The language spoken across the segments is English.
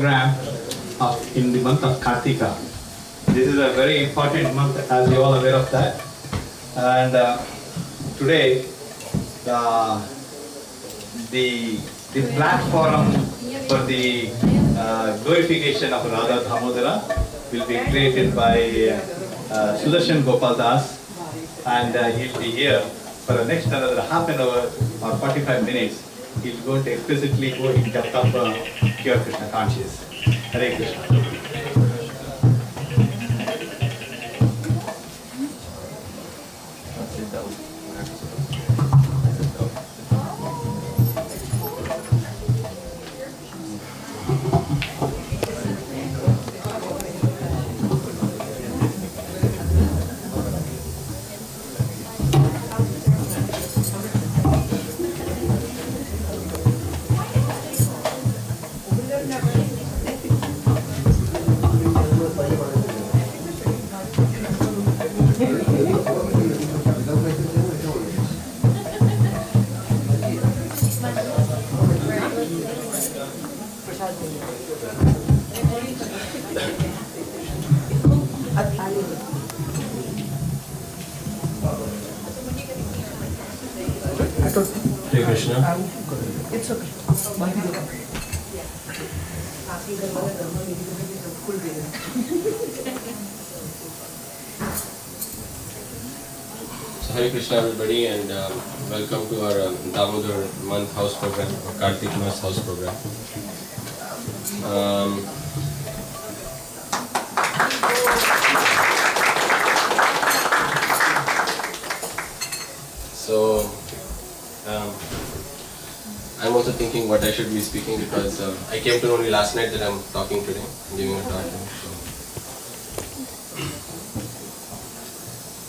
program in the month of Kartika. This is a very important month, as you all are aware of that. And today, the platform for the glorification of Radha Dhamodra will be created by Sudarshan Gopal Das, and he'll be here for the next another half an hour or 45 minutes. He's going to explicitly go in depth of pure Krishna consciousness. Hare Krishna. Hare Krishna. It's okay. So Hare Krishna everybody, and welcome to our Dhamodra month house program, or Kartik month house program. I'm also thinking what I should be speaking, because I came to know only last night that I'm talking today, giving a talk.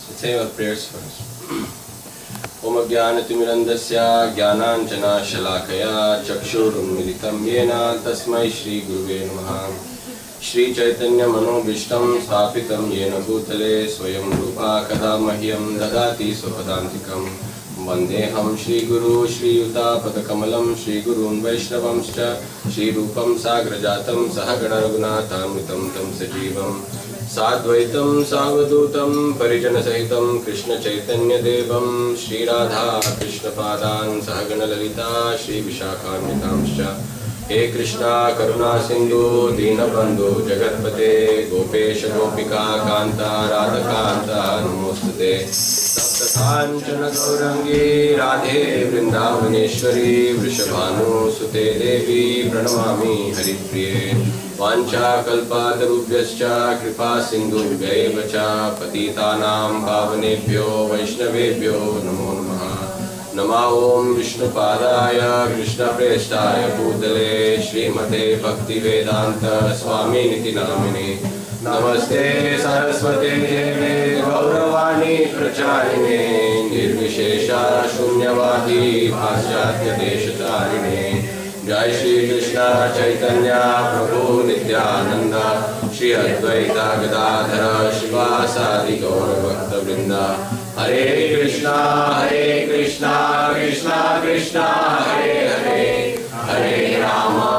So say your prayers first. Om Jnanatimirandasya Jnananjana Shalakaya Chakshurunmilitam Yena Tasmai Shri Guruve Namaha. Shri Chaitanya Manobhishtam Sthapitam Yena Bhutale Swayam Rupa Kada Mahyam Dadati Swapadantikam. Vandeham Shri Guru Shri Yuta Padakamalam Shri Gurun Vaishnavamscha Shri Rupam Sagrajatam Sahagana Raghunathamritam Tam Sajivam Sadvaitam Savadutam Parijana Sahitam Krishna Chaitanya Devam Shri Radha Krishna Padan Sahagana Lalita Shri Vishakhanvitamscha He Krishna Karuna Sindhu Dinabandhu Jagatpate Gopesha Gopika Kanta Radha Kanta Namostate Saptakanchana Gaurangi Radhe Vrindavaneshwari Vrishabhanu Sute Devi Pranamami Haripriye Vancha Kalpatarubhyascha Kripa Sindhu Vyaivacha Patitanam Pavanebhyo Vaishnavebhyo Namo Namaha Nama Om Vishnupadaya Krishna Prestaya Bhutale Srimate Bhakti Vedanta Swami Niti Namini Namaste Saraswate Deve Gauravani Pracharine Nirvishesha Shunyavadi Paschatya Deshatarine Jai Shri Krishna Chaitanya Prabhu Nityananda Shri Advaita Gadadhara Shivasadi Gaura Bhakta Vrinda Hare Krishna Krishna Krishna Hare Hare Hare Rama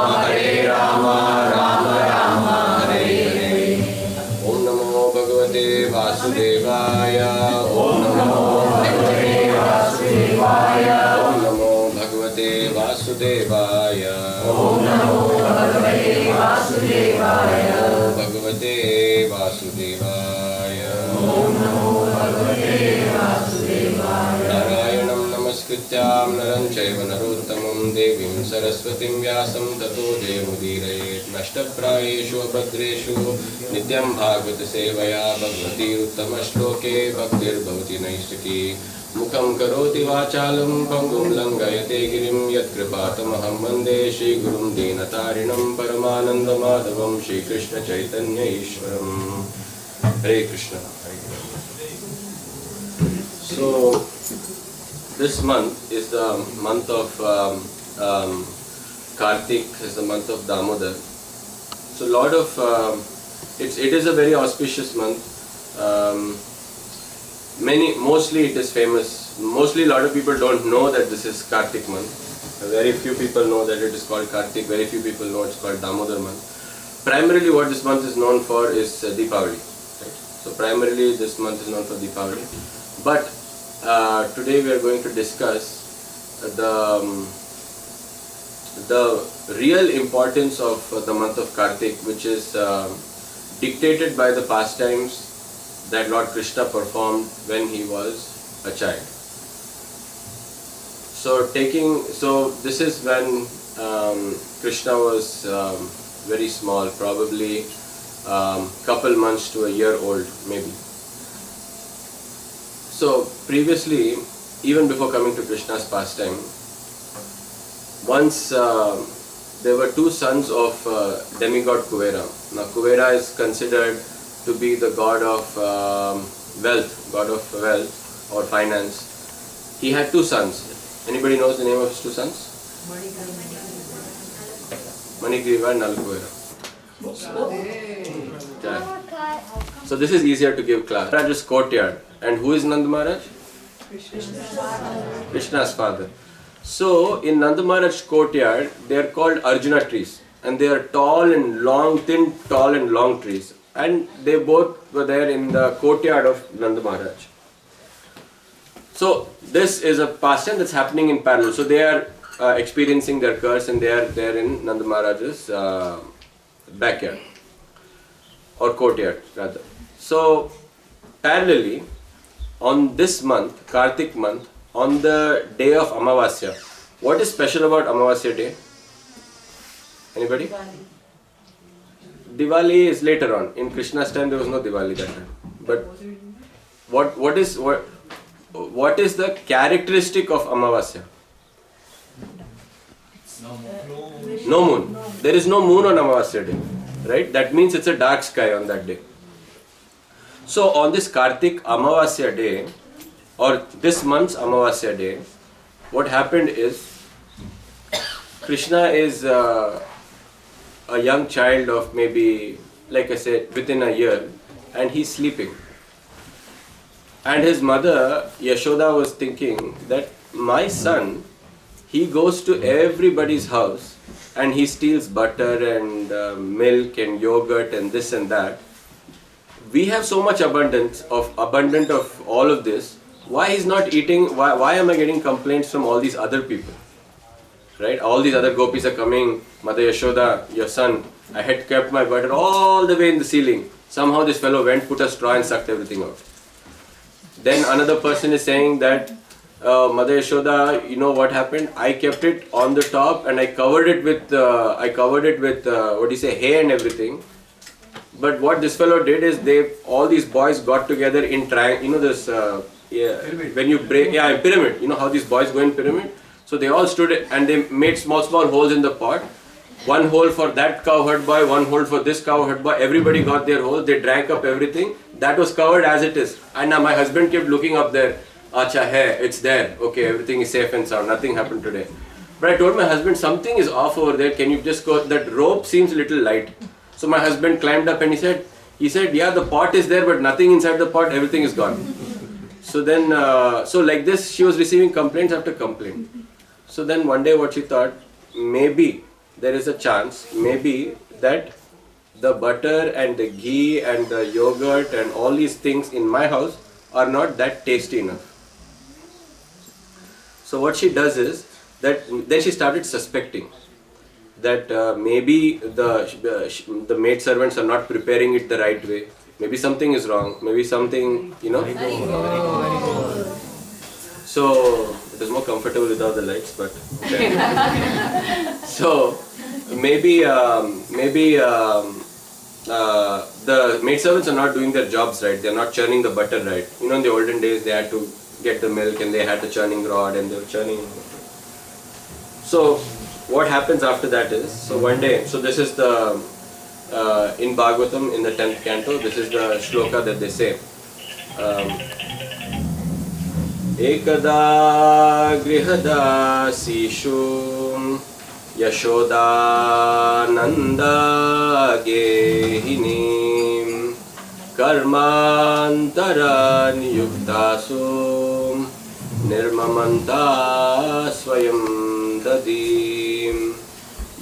Rama Rama Hare Hare Om Namo Bhagavate Vasudevaya Om Namo Bhagavate Vasudevaya Om Namo Bhagavate Vasudevaya Om Namo Bhagavate Vasudevaya Om Bhagavate Vasudevaya Om Namo Bhagavate Vasudevaya Narayanam Namaskrityam Naram Chaiva Narottamam Devim Saraswatim Vyasam Tato Jayamudiraye Nashtaprayeshu Abhadreshu Nityam Bhagavata Sevaya Bhagavati Uttama Shloke Bhaktir Bhavati Naishtaki Mukham Karoti Vachalam Pangum Langayate Girim Yat Kripatamaham Vande Shri Gurum Dinatarinam Paramananda Madhavam Shri Krishna Chaitanya Ishwaram. Hare Krishna. So, this month is the month of Kartik, is the month of Dhamodra. So, lot of it is a very auspicious month. Mostly it is famous. Mostly a lot of people don't know that this is Kartik month. Very few people know that it is called Kartik. Very few people know it's called Dhamodra month. primarily what this month is known for is Deepavali. Right? So primarily this month is known for Deepavali. But today we are going to discuss the real importance of the month of Kartik, which is dictated by the pastimes that Lord Krishna performed when he was a child. So this is when Krishna was very small, probably couple months to a year old maybe. So previously, even before coming to Krishna's pastime, once there were two sons of demigod Kuvera. Now Kuvera is considered to be the god of wealth or finance. He had two sons. Anybody knows the name of his two sons? Manigriva and Nalakuvera. So this is easier to give class. Maharaj's courtyard. And who is Nanda Maharaj? Krishna's father. So in Nanda Maharaj's courtyard, they are called Arjuna trees. And they are tall and long, tall and long trees. And they both were there in the courtyard of Nanda Maharaj. So this is a pastime that's happening in parallel. So they are experiencing their curse and they are there in Nanda Maharaj's backyard or courtyard rather. So parallelly, on this month, Kartik month, on the day of Amavasya, what is special about Amavasya day? Anybody? Diwali is later on. In Krishna's time there was no Diwali that time. But what is the characteristic of Amavasya? No moon. There is no moon on Amavasya day. Right? That means it's a dark sky on that day. So on this Kartik Amavasya day, or this month's Amavasya day, what happened is Krishna is a young child of maybe, like I said, within a year, and he's sleeping. And his mother, Yashoda, was thinking that my son, he goes to everybody's house and he steals butter and milk and yogurt and this and that. We have so much abundant of all of this. Why he's not eating? Why am I getting complaints from all these other people? Right? All these other gopis are coming. Mother Yashoda, your son, I had kept my butter all the way in the ceiling. Somehow this fellow went, put a straw and sucked everything out. Then another person is saying that Mother Yashoda, you know what happened? I kept it on the top and I covered it with hay and everything. But what this fellow did is all these boys got together in triangle. When you break, in pyramid. You know how these boys go in pyramid? So they all stood and they made small holes in the pot. One hole for that cowherd boy, one hole for this cowherd boy. Everybody got their hole. They drank up everything. That was covered as it is. And now my husband kept looking up there. Acha hai, it's there. Okay, everything is safe and sound. Nothing happened today. But I told my husband, something is off over there. Can you just go? That rope seems a little light. So my husband climbed up and he said, yeah, the pot is there, but nothing inside the pot. Everything is gone. So then, so like this, she was receiving complaints after complaint. So then one day what she thought, maybe there is a chance, maybe that the butter and the ghee and the yogurt and all these things in my house are not that tasty enough. So what she does is that then she started suspecting that maybe the maid servants are not preparing it the right way. Maybe something is wrong. Maybe something, So it is more comfortable without the lights, but okay. So maybe the maid servants are not doing their jobs right. They are not churning the butter right. In the olden days they had to get the milk and they had the churning rod and they were churning. So what happens after that is, so one day, so this is the, in Bhagavatam, in the 10th canto, this is the shloka that they say. Ekada grihada sishu Yashoda Nanda Gehinim Karmantaran Yuktasum Nirmamanta Swayam Dadim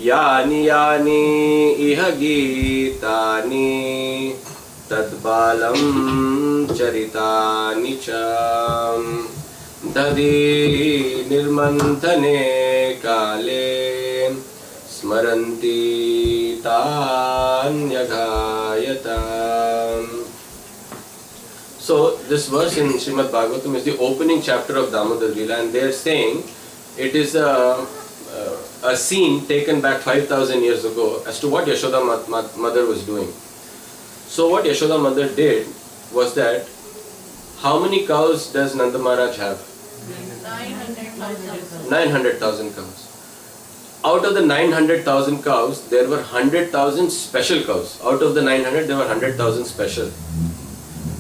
Yani yani iha geetani tadbalam charitani cham dadi nirmanthane kale smaranti tanyagayatam. So this verse in Srimad Bhagavatam is the opening chapter of Damodar Leela, and they are saying it is a scene taken back 5,000 years ago as to what Yashoda mother was doing. So what Yashoda mother did was that, how many cows does Nanda Maharaj have? 900,000 cows. Out of the 900,000 cows, there were 100,000 special cows. Out of the 900, there were 100,000 special.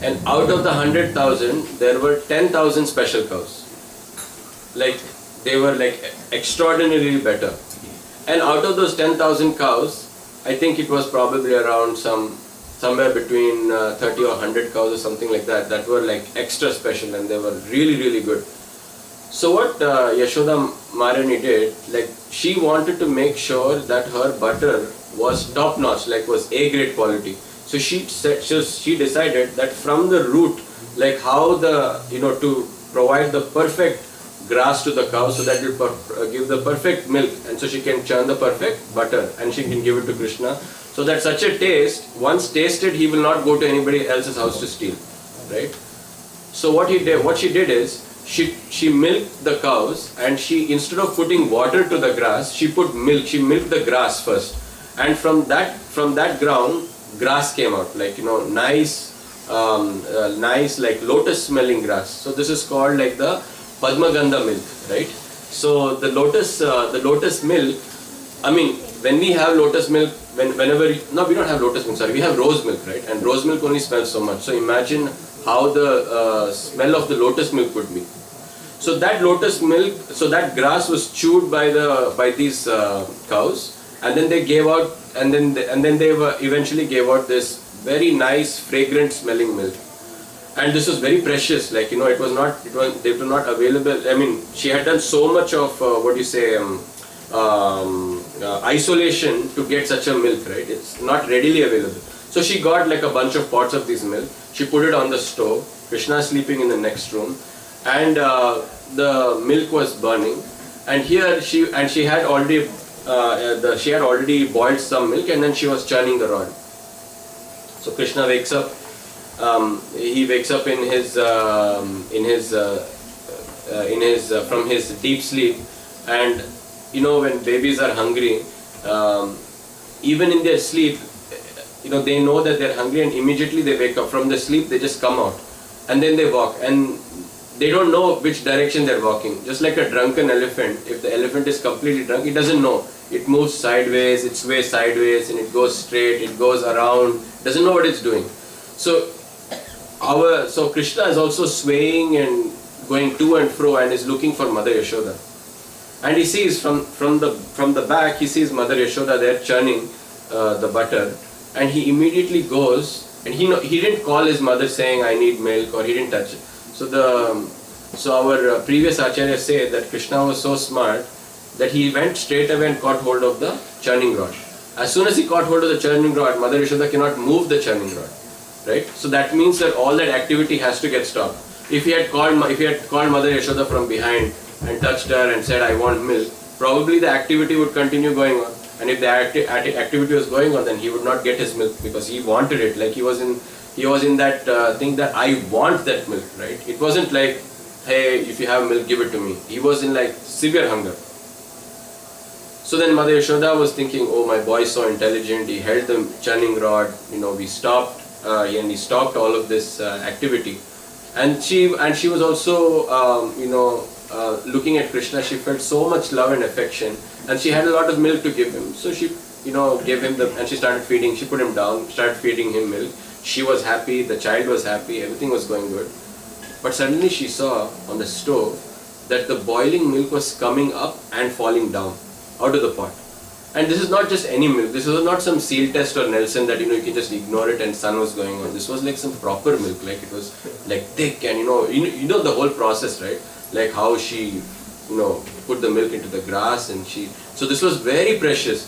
And out of the 100,000, there were 10,000 special cows. Like, they were like extraordinarily better. And out of those 10,000 cows, I think it was probably around somewhere between 30 or 100 cows or something like that, that were like extra special, and they were really, really good. So what Yashoda Maharani did, like, she wanted to make sure that her butter was top notch, like was A grade quality. So she decided that from the root, like how to provide the perfect grass to the cow so that it will give the perfect milk, and so she can churn the perfect butter and she can give it to Krishna. So that such a taste, once tasted, he will not go to anybody else's house to steal, right? So what she did is, she milked the cows, and she, instead of putting water to the grass, she put milk. She milked the grass first, and from that ground, grass came out, like nice like lotus smelling grass. So this is called like the Padmagandha milk, right? So the lotus milk, I mean, when we have lotus milk, we don't have lotus milk, sorry, we have rose milk, right? And rose milk only smells so much. So imagine how the smell of the lotus milk would be. So that lotus milk, so that grass was chewed by these cows, and then they gave out, and then they eventually gave out this very nice fragrant smelling milk. And this was very precious, like they were not available. I mean, she had done so much of isolation to get such a milk, right? It's not readily available. So she got like a bunch of pots of this milk. She put it on the stove. Krishna is sleeping in the next room, and the milk was burning. And here she had already boiled some milk, and then she was churning the rod. So Krishna wakes up. He wakes up from his deep sleep, and when babies are hungry, even in their sleep, they know that they're hungry, and immediately they wake up from the sleep. They just come out, and then they walk, and they don't know which direction they're walking. Just like a drunken elephant, if the elephant is completely drunk, it doesn't know. It moves sideways, it sways sideways, and it goes straight, it goes around, doesn't know what it's doing. So Krishna is also swaying and going to and fro, and is looking for Mother Yashoda. And he sees from the back, he sees Mother Yashoda there churning the butter, and he immediately goes, and he didn't call his mother saying, I need milk, or he didn't touch it. So our previous acharyas say that Krishna was so smart that he went straight away and caught hold of the churning rod. As soon as he caught hold of the churning rod, Mother Yashoda cannot move the churning rod, right? So that means that all that activity has to get stopped. If he had called Mother Yashoda from behind and touched her and said, I want milk, probably the activity would continue going on. And if the activity was going on, then he would not get his milk, because he wanted it. Like he was in that thing that I want that milk, right? It wasn't like, hey, if you have milk, give it to me. He was in like severe hunger. So then Mother Yashoda was thinking, oh, my boy is so intelligent. He held the churning rod. We stopped, and he stopped all of this activity. And she was also, looking at Krishna. She felt so much love and affection, and she had a lot of milk to give him. So she, gave him and she started feeding. She put him down, started feeding him milk. She was happy. The child was happy. Everything was going good. But suddenly she saw on the stove that the boiling milk was coming up and falling down out of the pot. And this is not just any milk. This was not some seal test or Nelson that you can just ignore it and sun was going on. This was like some proper milk. Like it was like thick, and you know the whole process, right? Like how she put the milk into the grass, and so this was very precious.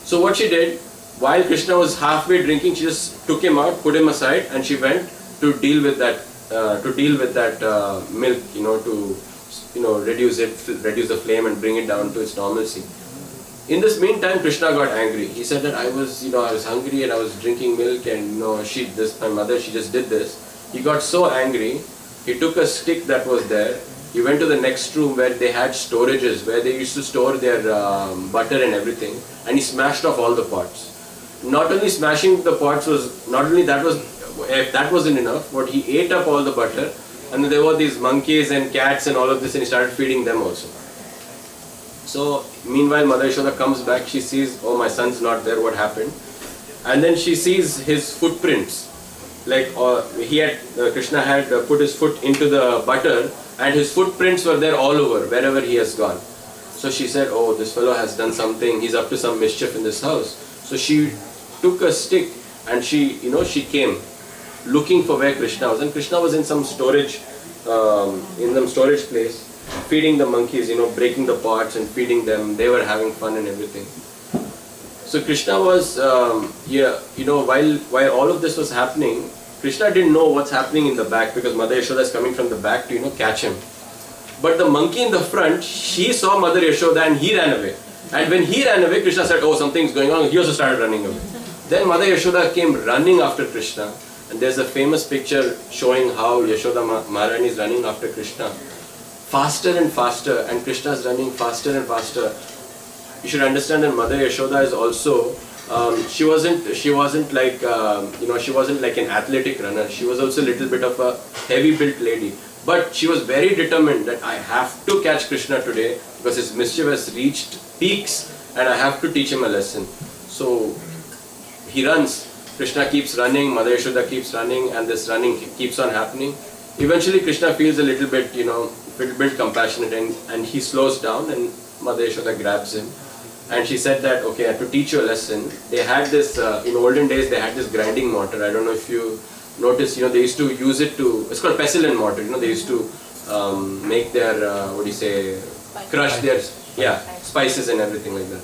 So what she did, while Krishna was halfway drinking, she just took him out, put him aside, and she went to deal with that milk, to reduce the flame and bring it down to its normalcy. In this meantime, Krishna got angry. He said that I was hungry and I was drinking milk, and my mother, she just did this. He got so angry, he took a stick that was there. He went to the next room where they had storages, where they used to store their butter and everything, and he smashed off all the pots. Not only smashing the pots if that wasn't enough, but he ate up all the butter, and then there were these monkeys and cats and all of this, and he started feeding them also. So meanwhile, Mother Yashoda comes back, she sees, oh, my son's not there, what happened? And then she sees his footprints. Like Krishna had put his foot into the butter, and his footprints were there all over, wherever he has gone. So she said, oh, this fellow has done something, he's up to some mischief in this house. So she took a stick and she came looking for where Krishna was. And Krishna was in some storage place, feeding the monkeys, breaking the pots and feeding them. They were having fun and everything. So Krishna was, while all of this was happening, Krishna didn't know what's happening in the back, because Mother Yashoda is coming from the back to, catch him. But the monkey in the front, he saw Mother Yashoda and he ran away. And when he ran away, Krishna said, oh, something's going on. He also started running away. Then Mother Yashoda came running after Krishna. And there's a famous picture showing how Yashoda Maharani is running after Krishna. Faster and faster, and Krishna is running faster and faster. You should understand that Mother Yashoda is also, she wasn't like an athletic runner. She was also a little bit of a heavy built lady. But she was very determined that I have to catch Krishna today, because his mischief has reached peaks and I have to teach him a lesson. So he runs. Krishna keeps running, Mother Yashoda keeps running, and this running keeps on happening. Eventually Krishna feels a little bit compassionate, and he slows down, and Mother Yashoda grabs him. And she said that, okay, I have to teach you a lesson. They had this, in olden days, they had this grinding mortar. I don't know if you noticed, they used to use it to, it's called pestle and mortar. They used to make their, crush their, spices and everything like that.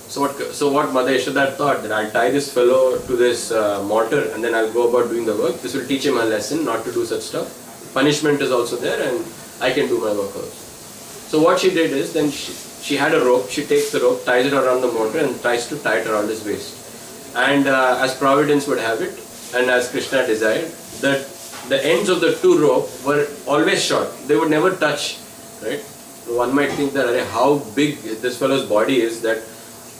So what Mother Yashoda thought, that I'll tie this fellow to this mortar, and then I'll go about doing the work. This will teach him a lesson not to do such stuff. Punishment is also there, and I can do my work also. So what she did is, then she had a rope. She takes the rope, ties it around the mortar, and tries to tie it around his waist. And as Providence would have it, and as Krishna desired, that the ends of the two ropes were always short. They would never touch, right? One might think that how big this fellow's body is, that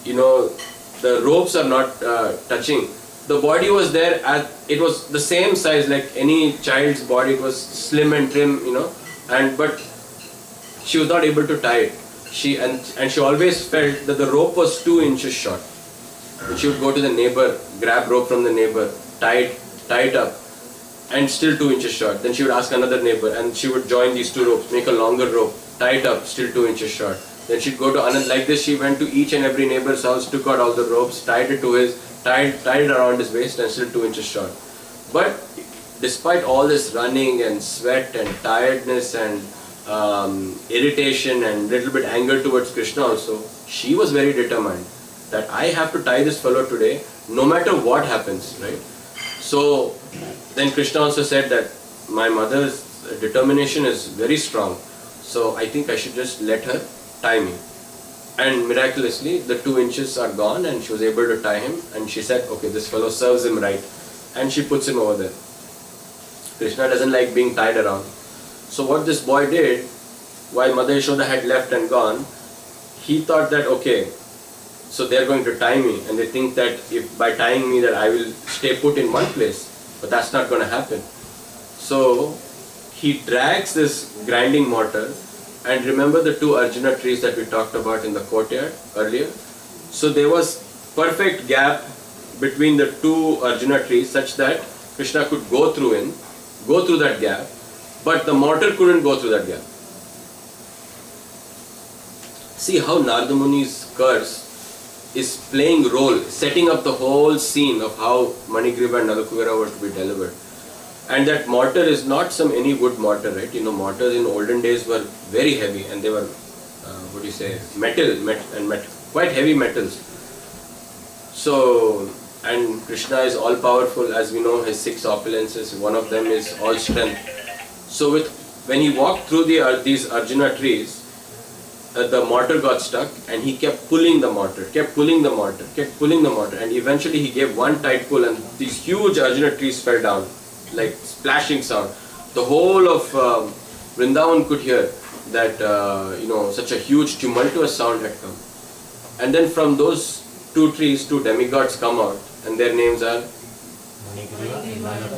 the ropes are not touching. The body was there, it was the same size like any child's body. It was slim and trim, but she was not able to tie it. She always felt that the rope was 2 inches short. And she would go to the neighbor, grab rope from the neighbor, tie it up, and still 2 inches short. Then she would ask another neighbor, and she would join these two ropes, make a longer rope, tie it up, still 2 inches short. Then she'd go to another. Like this, she went to each and every neighbor's house, took out all the ropes, tied it around his waist, and still 2 inches short. But despite all this running and sweat and tiredness and irritation and little bit anger towards Krishna also, she was very determined that I have to tie this fellow today, no matter what happens, right? So then Krishna also said that my mother's determination is very strong, so I think I should just let her tie me. And miraculously, the 2 inches are gone, and she was able to tie him. And she said, okay, this fellow serves him right. And she puts him over there. Krishna doesn't like being tied around. So what this boy did, while Mother Yashoda had left and gone, he thought that, okay, so they're going to tie me, and they think that if by tying me that I will stay put in one place. But that's not going to happen. So he drags this grinding mortar. And remember the 2 Arjuna trees that we talked about in the courtyard earlier? So there was perfect gap between the 2 Arjuna trees, such that Krishna could go through that gap, but the mortar couldn't go through that gap. See how Narada Muni's curse is playing role, setting up the whole scene of how Manigriva and Nalakuvira were to be delivered. And that mortar is not some any wood mortar, right? Mortars in olden days were very heavy, and they were what do you say, quite heavy metals. So, and Krishna is all powerful, as we know, his 6 opulences, one of them is all strength. So when he walked through these Arjuna trees, the mortar got stuck and he kept pulling the mortar, and eventually he gave one tight pull and these huge Arjuna trees fell down, like splashing sound. The whole of Vrindavan could hear that, such a huge tumultuous sound had come. And then from those 2 trees, 2 demigods come out, and their names are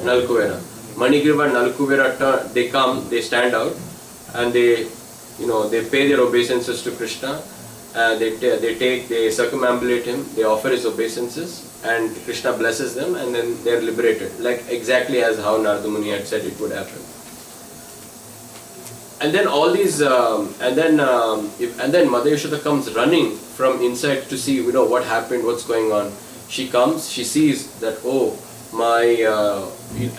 Nalkuvera. Manigriva and Nalkuvera, they come, they stand out, and they pay their obeisances to Krishna. They circumambulate him, they offer his obeisances, and Krishna blesses them, and then they are liberated, like exactly as how Narada Muni had said it would happen. And then all these, and then Mother Yashoda comes running from inside to see, what happened, what's going on. She comes, she sees that,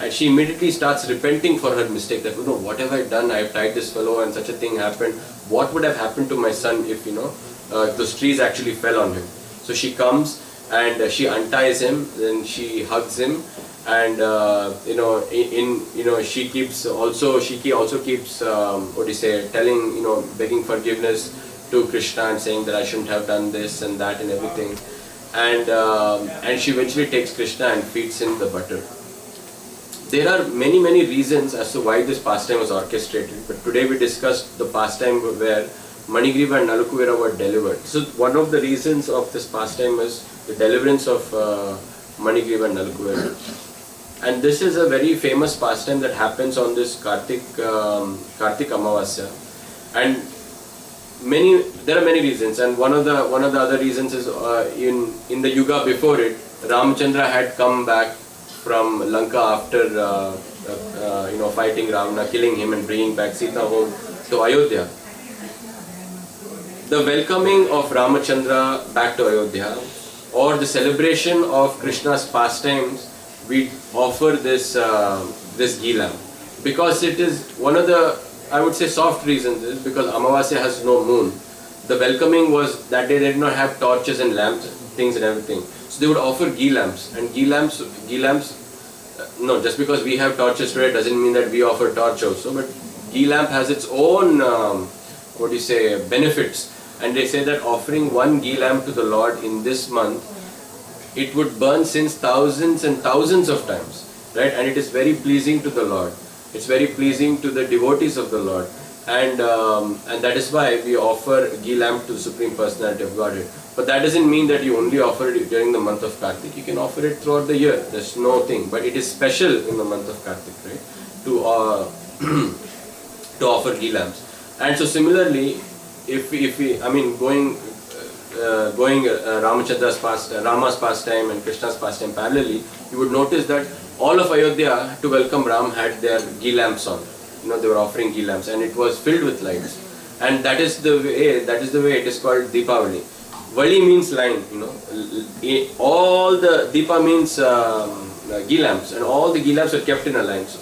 and she immediately starts repenting for her mistake. That, what have I done? I have tied this fellow, and such a thing happened. What would have happened to my son if, those trees actually fell on him? So she comes and she unties him, then she hugs him. And she also keeps telling, begging forgiveness to Krishna and saying that I shouldn't have done this and that and everything. And she eventually takes Krishna and feeds him the butter. There are many reasons as to why this pastime was orchestrated, but today we discussed the pastime where Manigriva and Nalkuvera were delivered. So one of the reasons of this pastime was the deliverance of Manigriva and Nalkuvera. And this is a very famous pastime that happens on this Kartik Amavasya. And there are many reasons, and one of the other reasons is in the Yuga before it, Ramachandra had come back from Lanka after fighting Ravana, killing him and bringing back Sita home to Ayodhya. The welcoming of Ramachandra back to Ayodhya, or the celebration of Krishna's pastimes, we offer this ghee lamp, because it is one of the, I would say, soft reasons is because Amavasya has no moon. The welcoming was that they did not have torches and lamps, things and everything. So they would offer ghee lamps, and ghee lamps. No, just because we have torches today doesn't mean that we offer torch also. But ghee lamp has its own benefits, and they say that offering one ghee lamp to the Lord in this month, it would burn sins thousands and thousands of times, right? And it is very pleasing to the Lord. It's very pleasing to the devotees of the Lord, and that is why we offer ghee lamp to the Supreme Personality of Godhead. But that doesn't mean that you only offer it during the month of Kartik. You can offer it throughout the year. There's no thing, but it is special in the month of Kartik, right? To offer ghee lamps. And so similarly, going Rama's pastime and Krishna's pastime parallelly, you would notice that all of Ayodhya to welcome Ram had their ghee lamps on. They were offering ghee lamps, and it was filled with lights. And that is the way it is called Deepavali. Vali means line, all the Deepa means ghee lamps, and all the ghee lamps were kept in a line. So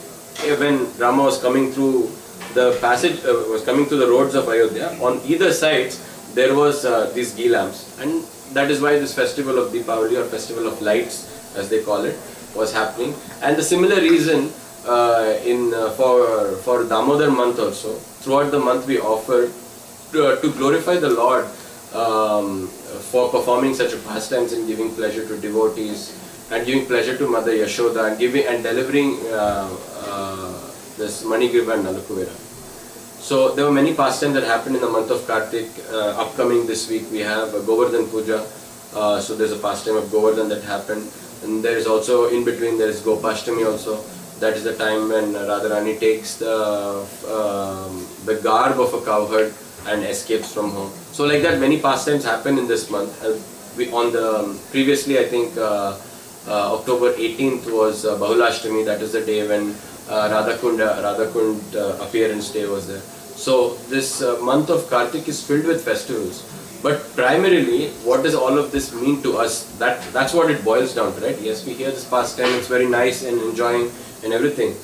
when Rama was coming through the passage, was coming through the roads of Ayodhya, on either sides there was these ghee lamps, and that is why this festival of Deepavali, or festival of lights as they call it, was happening. And the similar reason for Damodar month also, throughout the month we offer to glorify the Lord for performing such a pastimes and giving pleasure to devotees and giving pleasure to Mother Yashoda and delivering this Manigriva and Nalakuvera. So there were many pastimes that happened in the month of Kartik. Upcoming this week we have Govardhan Puja. So there's a pastime of Govardhan that happened, and there is also in between there is Gopashtami also. That is the time when Radharani takes the garb of a cowherd and escapes from home. So like that, many pastimes happen in this month. Previously I think October 18th was Bahulashtami. That is the day when Radhakund appearance day was there. So this month of Kartik is filled with festivals. But primarily, what does all of this mean to us? That's what it boils down to, right? Yes, we hear this pastime, it's very nice and enjoying and everything.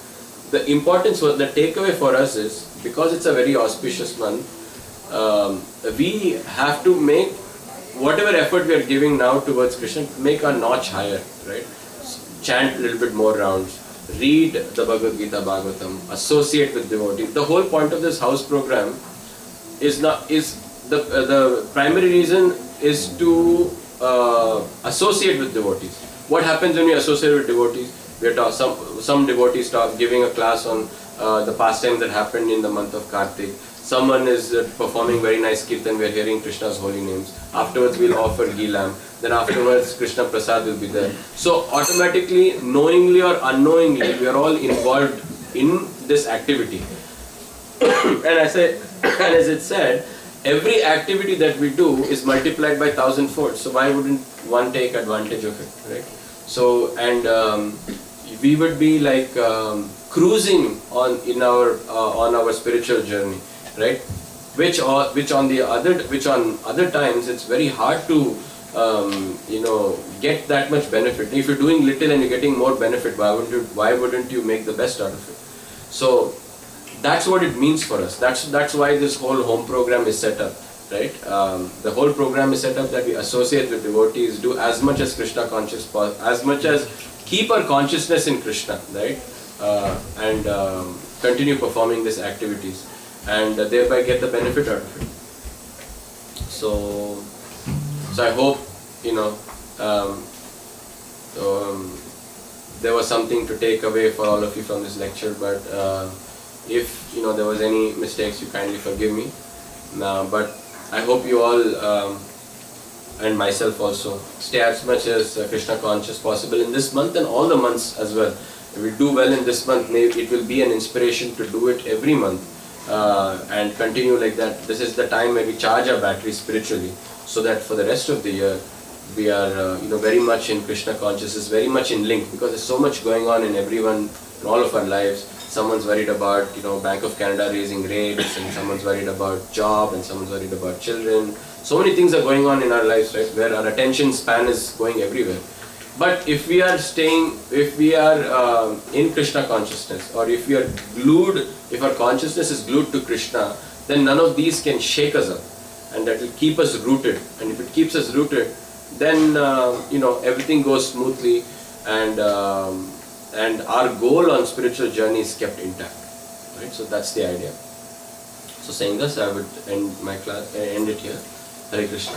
The importance, the takeaway for us is, because it's a very auspicious month, we have to make whatever effort we are giving now towards Krishna, make a notch higher, right? Chant a little bit more rounds, read the Bhagavad Gita, Bhagavatam, associate with devotees. The whole point of this house program is the primary reason is to associate with devotees. What happens when we associate with devotees? We are some devotees start giving a class on the pastime that happened in the month of Kartik. Someone is performing very nice kirtan, we are hearing Krishna's holy names. Afterwards we'll offer ghee lamp. Then afterwards Krishna Prasad will be there. So automatically, knowingly or unknowingly, we are all involved in this activity. And as it said, every activity that we do is multiplied by 1,000-fold. So why wouldn't one take advantage of it, right? So, and we would be like cruising on our spiritual journey, right? Which on other times it's very hard to get that much benefit. If you're doing little and you're getting more benefit, why wouldn't you make the best out of it? So that's what it means for us. That's why this whole home program is set up, right? The whole program is set up that we associate with devotees, do as much as Krishna conscious, as much as keep our consciousness in Krishna, right? And continue performing these activities, and thereby get the benefit out of it. So I hope there was something to take away for all of you from this lecture. But if there was any mistakes, you kindly forgive me. But I hope you all and myself also stay as much as Krishna conscious possible in this month and all the months as well. If we do well in this month, maybe it will be an inspiration to do it every month and continue like that. This is the time where we charge our battery spiritually, so that for the rest of the year we are very much in Krishna consciousness, very much in link, because there's so much going on in everyone, in all of our lives. Someone's worried about Bank of Canada raising rates, and someone's worried about job, and someone's worried about children. So many things are going on in our lives, right, where our attention span is going everywhere. But if we are in Krishna consciousness, or if we are glued, if our consciousness is glued to Krishna, then none of these can shake us up, and that will keep us rooted. And if it keeps us rooted, then everything goes smoothly, and our goal on spiritual journey is kept intact, right? So that's the idea. So saying this, I would end my class, end it here. Hare Krishna.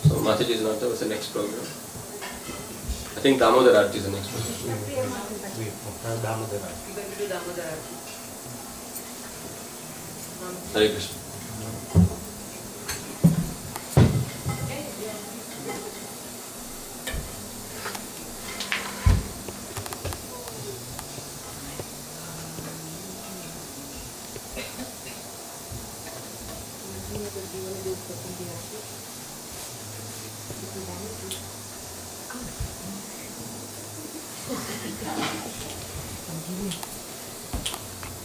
So Mataji is not there. What's the next program? I think Dhamodra Arati is the next program. Dhamodra. Hare Krishna. Thank you.